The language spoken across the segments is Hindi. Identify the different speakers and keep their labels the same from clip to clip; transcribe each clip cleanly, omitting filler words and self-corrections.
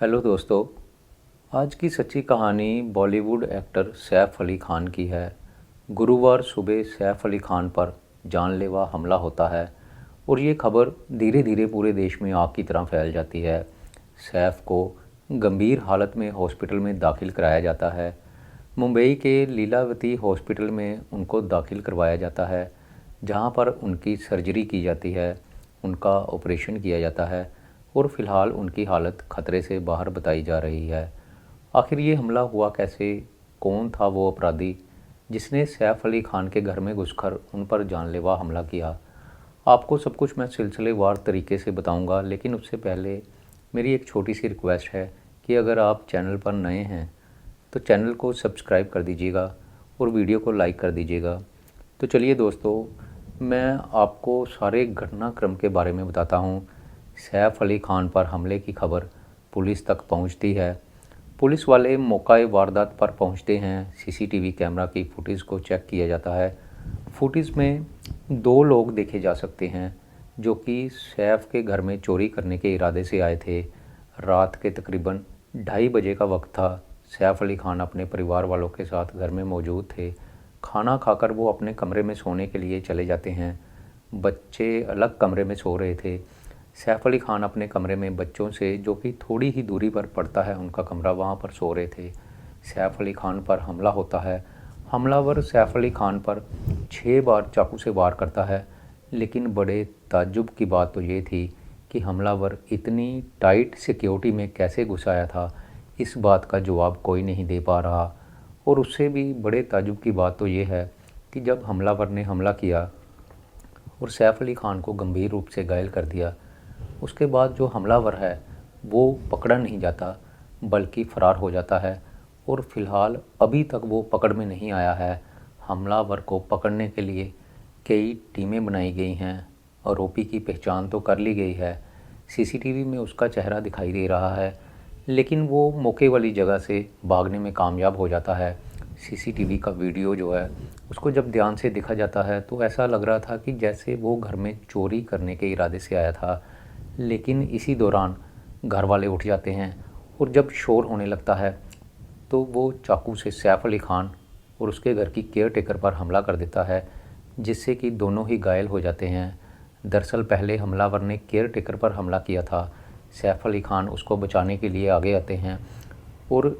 Speaker 1: हेलो दोस्तों। आज की सच्ची कहानी बॉलीवुड एक्टर सैफ अली खान की है। गुरुवार सुबह सैफ अली खान पर जानलेवा हमला होता है और ये खबर धीरे धीरे पूरे देश में आग की तरह फैल जाती है। सैफ को गंभीर हालत में हॉस्पिटल में दाखिल कराया जाता है। मुंबई के लीलावती हॉस्पिटल में उनको दाखिल करवाया जाता है, जहां पर उनकी सर्जरी की जाती है, उनका ऑपरेशन किया जाता है और फ़िलहाल उनकी हालत खतरे से बाहर बताई जा रही है। आखिर ये हमला हुआ कैसे? कौन था वो अपराधी जिसने सैफ अली खान के घर में घुसकर उन पर जानलेवा हमला किया? आपको सब कुछ मैं सिलसिलेवार तरीके से बताऊंगा, लेकिन उससे पहले मेरी एक छोटी सी रिक्वेस्ट है कि अगर आप चैनल पर नए हैं तो चैनल को सब्सक्राइब कर दीजिएगा और वीडियो को लाइक कर दीजिएगा। तो चलिए दोस्तों, मैं आपको सारे घटनाक्रम के बारे में बताता हूँ। सैफ अली खान पर हमले की खबर पुलिस तक पहुँचती है। पुलिस वाले मौका वारदात पर पहुँचते हैं। सीसीटीवी कैमरा की फुटेज को चेक किया जाता है। फुटेज में दो लोग देखे जा सकते हैं जो कि सैफ के घर में चोरी करने के इरादे से आए थे। रात के तकरीबन 2:30 बजे का वक्त था। सैफ अली खान अपने परिवार वालों के साथ घर में मौजूद थे। खाना खाकर वो अपने कमरे में सोने के लिए चले जाते हैं। बच्चे अलग कमरे में सो रहे थे। सैफ अली खान अपने कमरे में बच्चों से, जो कि थोड़ी ही दूरी पर पड़ता है उनका कमरा, वहाँ पर सो रहे थे। सैफ अली खान पर हमला होता है। हमलावर सैफ अली खान पर 6 बार चाकू से वार करता है, लेकिन बड़े ताज्जुब की बात तो ये थी कि हमलावर इतनी टाइट सिक्योरिटी में कैसे घुस आया था, इस बात का जवाब कोई नहीं दे पा रहा। और उससे भी बड़े ताज्जुब की बात तो ये है कि जब हमलावर ने हमला किया और सैफ अली खान को गंभीर रूप से घायल कर दिया, उसके बाद जो हमलावर है वो पकड़ा नहीं जाता बल्कि फ़रार हो जाता है और फ़िलहाल अभी तक वो पकड़ में नहीं आया है। हमलावर को पकड़ने के लिए कई टीमें बनाई गई हैं। आरोपी की पहचान तो कर ली गई है, सीसीटीवी में उसका चेहरा दिखाई दे रहा है, लेकिन वो मौके वाली जगह से भागने में कामयाब हो जाता है। सीसीटीवी का वीडियो जो है उसको जब ध्यान से देखा जाता है तो ऐसा लग रहा था कि जैसे वो घर में चोरी करने के इरादे से आया था, लेकिन इसी दौरान घर वाले उठ जाते हैं और जब शोर होने लगता है तो वो चाकू से सैफ अली खान और उसके घर की केयर टेकर पर हमला कर देता है, जिससे कि दोनों ही घायल हो जाते हैं। दरअसल पहले हमलावर ने केयर टेकर पर हमला किया था। सैफ अली खान उसको बचाने के लिए आगे आते हैं और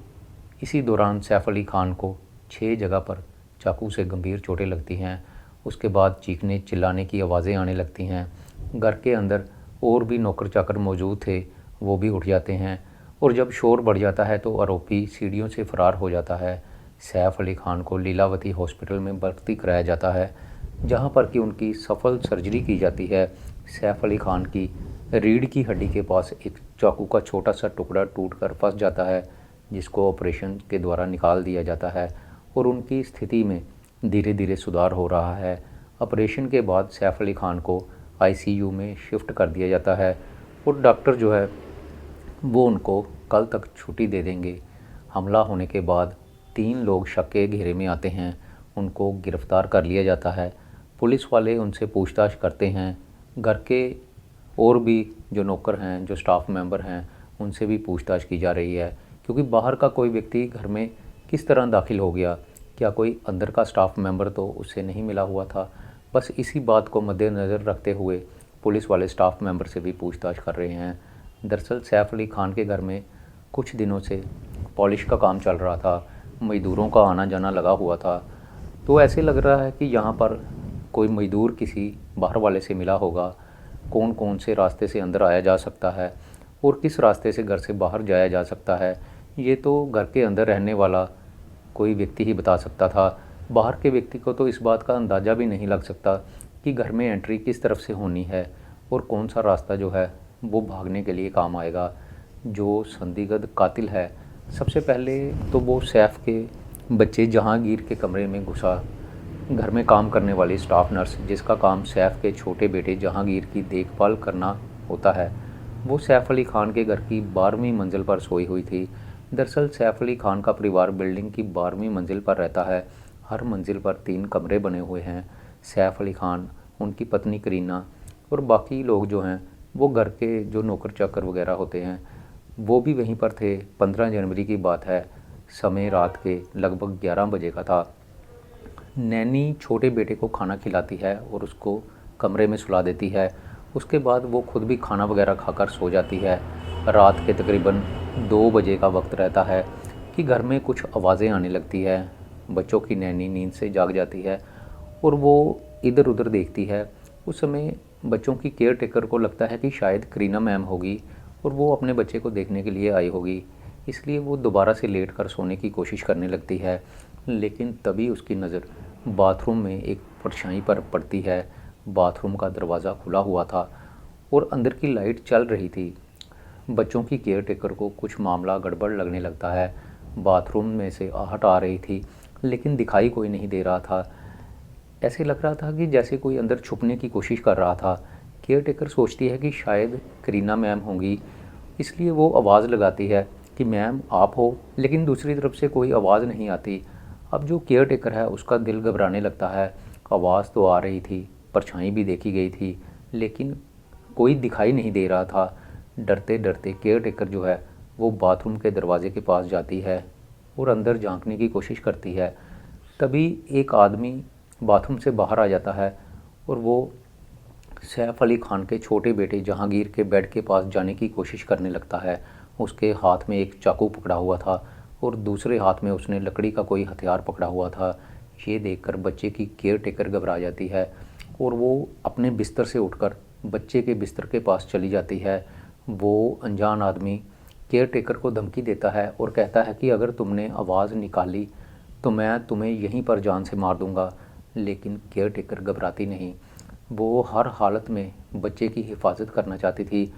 Speaker 1: इसी दौरान सैफ अली खान को 6 जगह पर चाकू से गंभीर चोटें लगती हैं। उसके बाद चीखने चिल्लाने की आवाज़ें आने लगती हैं। घर के अंदर और भी नौकर चाकर मौजूद थे, वो भी उठ जाते हैं और जब शोर बढ़ जाता है तो आरोपी सीढ़ियों से फ़रार हो जाता है। सैफ अली खान को लीलावती हॉस्पिटल में भर्ती कराया जाता है, जहां पर कि उनकी सफल सर्जरी की जाती है। सैफ अली खान की रीढ़ की हड्डी के पास एक चाकू का छोटा सा टुकड़ा टूटकर फंस जाता है, जिसको ऑपरेशन के द्वारा निकाल दिया जाता है और उनकी स्थिति में धीरे धीरे सुधार हो रहा है। ऑपरेशन के बाद सैफ अली खान को आईसीयू में शिफ्ट कर दिया जाता है और डॉक्टर जो है वो उनको कल तक छुट्टी दे देंगे। हमला होने के बाद 3 लोग शक के घेरे में आते हैं। उनको गिरफ़्तार कर लिया जाता है। पुलिस वाले उनसे पूछताछ करते हैं। घर के और भी जो नौकर हैं, जो स्टाफ मेंबर हैं, उनसे भी पूछताछ की जा रही है, क्योंकि बाहर का कोई व्यक्ति घर में किस तरह दाखिल हो गया, क्या कोई अंदर का स्टाफ मेंबर तो उससे नहीं मिला हुआ था। बस इसी बात को मद्देनज़र रखते हुए पुलिस वाले स्टाफ मेंबर से भी पूछताछ कर रहे हैं। दरअसल सैफ अली खान के घर में कुछ दिनों से पॉलिश का काम चल रहा था, मज़दूरों का आना जाना लगा हुआ था, तो ऐसे लग रहा है कि यहाँ पर कोई मज़दूर किसी बाहर वाले से मिला होगा। कौन कौन से रास्ते से अंदर आया जा सकता है और किस रास्ते से घर से बाहर जाया जा सकता है, ये तो घर के अंदर रहने वाला कोई व्यक्ति ही बता सकता था। बाहर के व्यक्ति को तो इस बात का अंदाज़ा भी नहीं लग सकता कि घर में एंट्री किस तरफ से होनी है और कौन सा रास्ता जो है वो भागने के लिए काम आएगा। जो संदिग्ध कातिल है, सबसे पहले तो वो सैफ के बच्चे जहांगीर के कमरे में घुसा। घर में काम करने वाली स्टाफ नर्स, जिसका काम सैफ के छोटे बेटे जहांगीर की देखभाल करना होता है, वो सैफ अली खान के घर की 12वीं मंजिल पर सोई हुई थी। दरअसल सैफ अली खान का परिवार बिल्डिंग की 12वीं मंजिल पर रहता है। हर मंजिल पर 3 कमरे बने हुए हैं। सैफ अली खान, उनकी पत्नी करीना और बाकी लोग जो हैं वो घर के जो नौकर चाकर वगैरह होते हैं वो भी वहीं पर थे। 15 जनवरी की बात है, समय रात के लगभग 11 बजे का था। नैनी छोटे बेटे को खाना खिलाती है और उसको कमरे में सुला देती है। उसके बाद वो खुद भी खाना वगैरह खाकर सो जाती है। रात के तकरीबन 2 बजे का वक्त रहता है कि घर में कुछ आवाज़ें आने लगती है। बच्चों की नैनी नींद से जाग जाती है और वो इधर उधर देखती है। उस समय बच्चों की केयर टेकर को लगता है कि शायद करीना मैम होगी और वो अपने बच्चे को देखने के लिए आई होगी, इसलिए वो दोबारा से लेट कर सोने की कोशिश करने लगती है। लेकिन तभी उसकी नज़र बाथरूम में एक परछाई पर पड़ती है। बाथरूम का दरवाज़ा खुला हुआ था और अंदर की लाइट चल रही थी। बच्चों की केयर टेकर को कुछ मामला गड़बड़ लगने लगता है। बाथरूम में से आहट आ रही थी लेकिन दिखाई कोई नहीं दे रहा था। ऐसे लग रहा था कि जैसे कोई अंदर छुपने की कोशिश कर रहा था। केयर टेकर सोचती है कि शायद करीना मैम होंगी, इसलिए वो आवाज़ लगाती है कि मैम आप हो, लेकिन दूसरी तरफ से कोई आवाज़ नहीं आती। अब जो केयर टेकर है उसका दिल घबराने लगता है। आवाज़ तो आ रही थी, परछाई भी देखी गई थी, लेकिन कोई दिखाई नहीं दे रहा था। डरते डरते केयर टेकर जो है वो बाथरूम के दरवाजे के पास जाती है और अंदर झांकने की कोशिश करती है। तभी एक आदमी बाथरूम से बाहर आ जाता है और वो सैफ अली खान के छोटे बेटे जहांगीर के बेड के पास जाने की कोशिश करने लगता है। उसके हाथ में एक चाकू पकड़ा हुआ था और दूसरे हाथ में उसने लकड़ी का कोई हथियार पकड़ा हुआ था। ये देखकर बच्चे की केयर टेकर घबरा जाती है और वो अपने बिस्तर से उठकर बच्चे के बिस्तर के पास चली जाती है। वो अनजान आदमी केयर टेकर को धमकी देता है और कहता है कि अगर तुमने आवाज़ निकाली तो मैं तुम्हें यहीं पर जान से मार दूंगा। लेकिन केयर टेकर घबराती नहीं, वो हर हालत में बच्चे की हिफाजत करना चाहती थी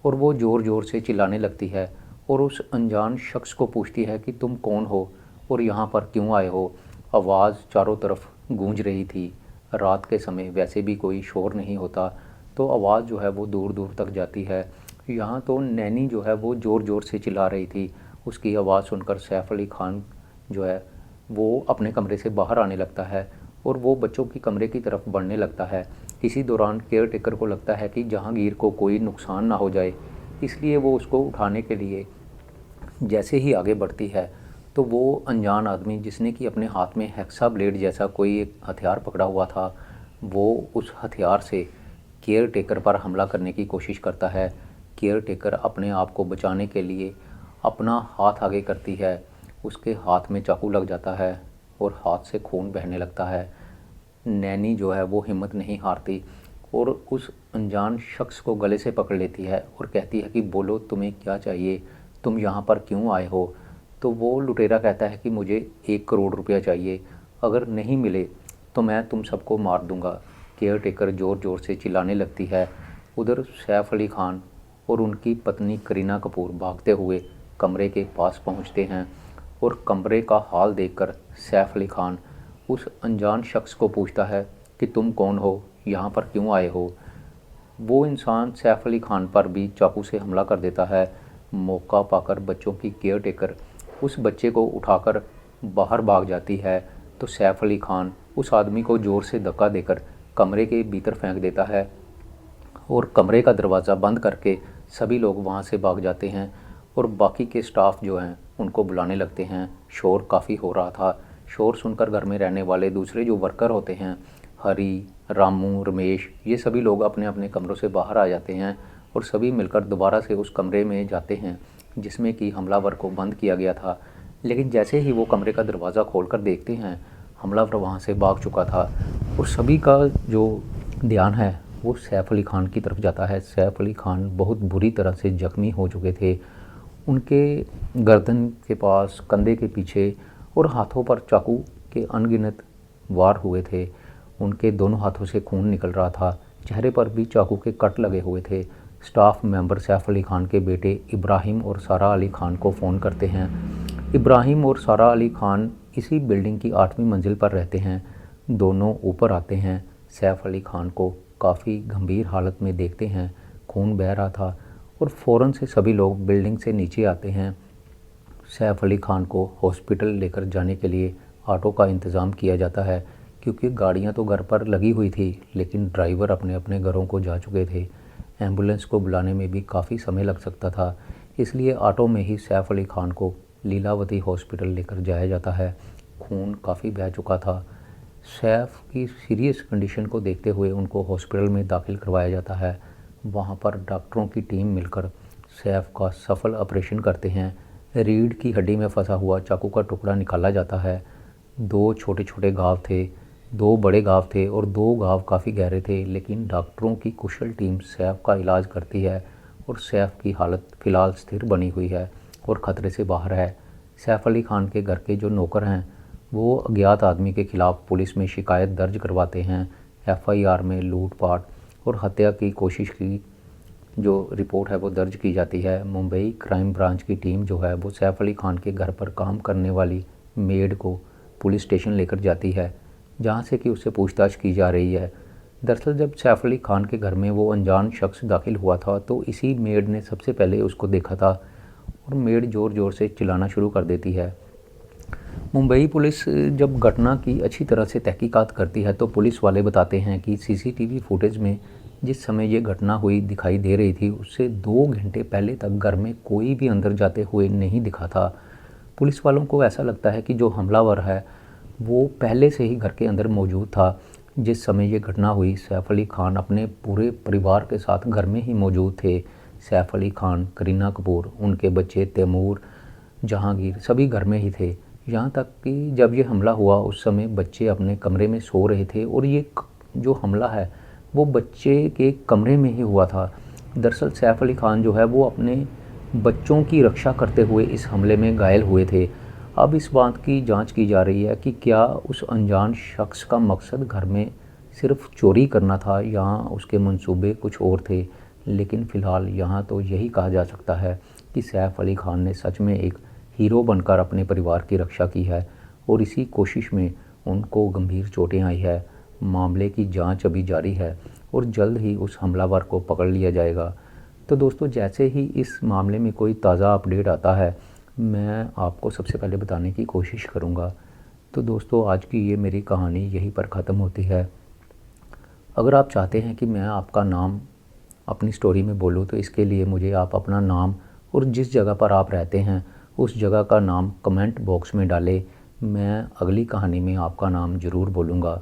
Speaker 1: और वो ज़ोर ज़ोर से चिल्लाने लगती है और उस अनजान शख्स को पूछती है कि तुम कौन हो और यहाँ पर क्यों आए हो। आवाज़ चारों तरफ गूंज रही थी। रात के समय वैसे भी कोई शोर नहीं होता, तो आवाज़ जो है वो दूर दूर तक जाती है। यहाँ तो नैनी जो है वो ज़ोर ज़ोर से चिल्ला रही थी। उसकी आवाज़ सुनकर सैफ अली खान जो है वो अपने कमरे से बाहर आने लगता है और वो बच्चों की कमरे की तरफ बढ़ने लगता है। इसी दौरान केयर टेकर को लगता है कि जहांगीर को कोई नुकसान ना हो जाए, इसलिए वो उसको उठाने के लिए जैसे ही आगे बढ़ती है तो वो अनजान आदमी जिसने कि अपने हाथ में हेक्सा ब्लेड जैसा कोई एक हथियार पकड़ा हुआ था, वो उस हथियार से केयर टेकर पर हमला करने की कोशिश करता है। केयर टेकर अपने आप को बचाने के लिए अपना हाथ आगे करती है। उसके हाथ में चाकू लग जाता है और हाथ से खून बहने लगता है। नैनी जो है वो हिम्मत नहीं हारती और उस अनजान शख्स को गले से पकड़ लेती है और कहती है कि बोलो तुम्हें क्या चाहिए, तुम यहाँ पर क्यों आए हो। तो वो लुटेरा कहता है कि मुझे 1 करोड़ रुपया चाहिए, अगर नहीं मिले तो मैं तुम सबको मार दूंगा। केयर टेकर ज़ोर ज़ोर से चिल्लाने लगती है। उधर सैफ अली खान और उनकी पत्नी करीना कपूर भागते हुए कमरे के पास पहुँचते हैं और कमरे का हाल देखकर सैफ अली खान उस अनजान शख्स को पूछता है कि तुम कौन हो, यहाँ पर क्यों आए हो। वो इंसान सैफ अली खान पर भी चाकू से हमला कर देता है। मौका पाकर बच्चों की केयर टेकर उस बच्चे को उठाकर बाहर भाग जाती है तो सैफ अली खान उस आदमी को ज़ोर से धक्का देकर कमरे के भीतर फेंक देता है और कमरे का दरवाज़ा बंद करके सभी लोग वहाँ से भाग जाते हैं और बाकी के स्टाफ जो हैं उनको बुलाने लगते हैं। शोर काफ़ी हो रहा था। शोर सुनकर घर में रहने वाले दूसरे जो वर्कर होते हैं, हरी, रामू, रमेश, ये सभी लोग अपने अपने कमरों से बाहर आ जाते हैं और सभी मिलकर दोबारा से उस कमरे में जाते हैं जिसमें कि हमलावर को बंद किया गया था। लेकिन जैसे ही वो कमरे का दरवाज़ा खोलकर देखते हैं, हमलावर वहाँ से भाग चुका था और सभी का जो ध्यान है वो सैफ अली खान की तरफ जाता है। सैफ अली खान बहुत बुरी तरह से ज़ख्मी हो चुके थे। उनके गर्दन के पास, कंधे के पीछे और हाथों पर चाकू के अनगिनत वार हुए थे। उनके दोनों हाथों से खून निकल रहा था। चेहरे पर भी चाकू के कट लगे हुए थे। स्टाफ मेंबर सैफ अली खान के बेटे इब्राहिम और सारा अली खान को फ़ोन करते हैं। इब्राहिम और सारा अली खान इसी बिल्डिंग की 8वीं मंजिल पर रहते हैं। दोनों ऊपर आते हैं। सैफ अली खान को काफ़ी गंभीर हालत में देखते हैं, खून बह रहा था और फ़ौरन से सभी लोग बिल्डिंग से नीचे आते हैं। सैफ अली खान को हॉस्पिटल लेकर जाने के लिए ऑटो का इंतज़ाम किया जाता है क्योंकि गाड़ियां तो घर पर लगी हुई थी लेकिन ड्राइवर अपने अपने घरों को जा चुके थे। एम्बुलेंस को बुलाने में भी काफ़ी समय लग सकता था, इसलिए ऑटो में ही सैफ अली खान को लीलावती हॉस्पिटल लेकर जाया जाता है। खून काफ़ी बह चुका था। सैफ की सीरियस कंडीशन को देखते हुए उनको हॉस्पिटल में दाखिल करवाया जाता है। वहाँ पर डॉक्टरों की टीम मिलकर सैफ का सफल ऑपरेशन करते हैं। रीढ़ की हड्डी में फंसा हुआ चाकू का टुकड़ा निकाला जाता है। 2 छोटे छोटे घाव थे, 2 बड़े घाव थे और 2 घाव काफ़ी गहरे थे, लेकिन डॉक्टरों की कुशल टीम सैफ का इलाज करती है और सैफ की हालत फ़िलहाल स्थिर बनी हुई है और ख़तरे से बाहर है। सैफ अली खान के घर के जो नौकर हैं वो अज्ञात आदमी के खिलाफ पुलिस में शिकायत दर्ज करवाते हैं। एफआईआर में लूटपाट और हत्या की कोशिश की जो रिपोर्ट है वो दर्ज की जाती है। मुंबई क्राइम ब्रांच की टीम जो है वो सैफ अली खान के घर पर काम करने वाली मेड को पुलिस स्टेशन लेकर जाती है, जहां से कि उससे पूछताछ की जा रही है। दरअसल जब सैफ अली खान के घर में वो अनजान शख्स दाखिल हुआ था तो इसी मेड ने सबसे पहले उसको देखा था और मेड ज़ोर ज़ोर से चिल्लाना शुरू कर देती है। मुंबई पुलिस जब घटना की अच्छी तरह से तहकीकात करती है तो पुलिस वाले बताते हैं कि सीसीटीवी फुटेज में जिस समय ये घटना हुई दिखाई दे रही थी उससे 2 घंटे पहले तक घर में कोई भी अंदर जाते हुए नहीं दिखा था। पुलिस वालों को ऐसा लगता है कि जो हमलावर है वो पहले से ही घर के अंदर मौजूद था। जिस समय ये घटना हुई सैफ अली खान अपने पूरे परिवार के साथ घर में ही मौजूद थे। सैफ अली खान, करीना कपूर, उनके बच्चे तैमूर, जहांगीर सभी घर में ही थे। यहाँ तक कि जब ये हमला हुआ उस समय बच्चे अपने कमरे में सो रहे थे और ये जो हमला है वो बच्चे के कमरे में ही हुआ था। दरअसल सैफ अली खान जो है वो अपने बच्चों की रक्षा करते हुए इस हमले में घायल हुए थे। अब इस बात की जांच की जा रही है कि क्या उस अनजान शख्स का मकसद घर में सिर्फ चोरी करना था या उसके मंसूबे कुछ और थे। लेकिन फ़िलहाल यहाँ तो यही कहा जा सकता है कि सैफ अली खान ने सच में एक हीरो बनकर अपने परिवार की रक्षा की है और इसी कोशिश में उनको गंभीर चोटें आई है। मामले की जांच अभी जारी है और जल्द ही उस हमलावर को पकड़ लिया जाएगा। तो दोस्तों जैसे ही इस मामले में कोई ताज़ा अपडेट आता है मैं आपको सबसे पहले बताने की कोशिश करूँगा। तो दोस्तों आज की ये मेरी कहानी यहीं पर ख़त्म होती है। अगर आप चाहते हैं कि मैं आपका नाम अपनी स्टोरी में बोलूँ तो इसके लिए मुझे आप अपना नाम और जिस जगह पर आप रहते हैं उस जगह का नाम कमेंट बॉक्स में डालें। मैं अगली कहानी में आपका नाम ज़रूर बोलूँगा।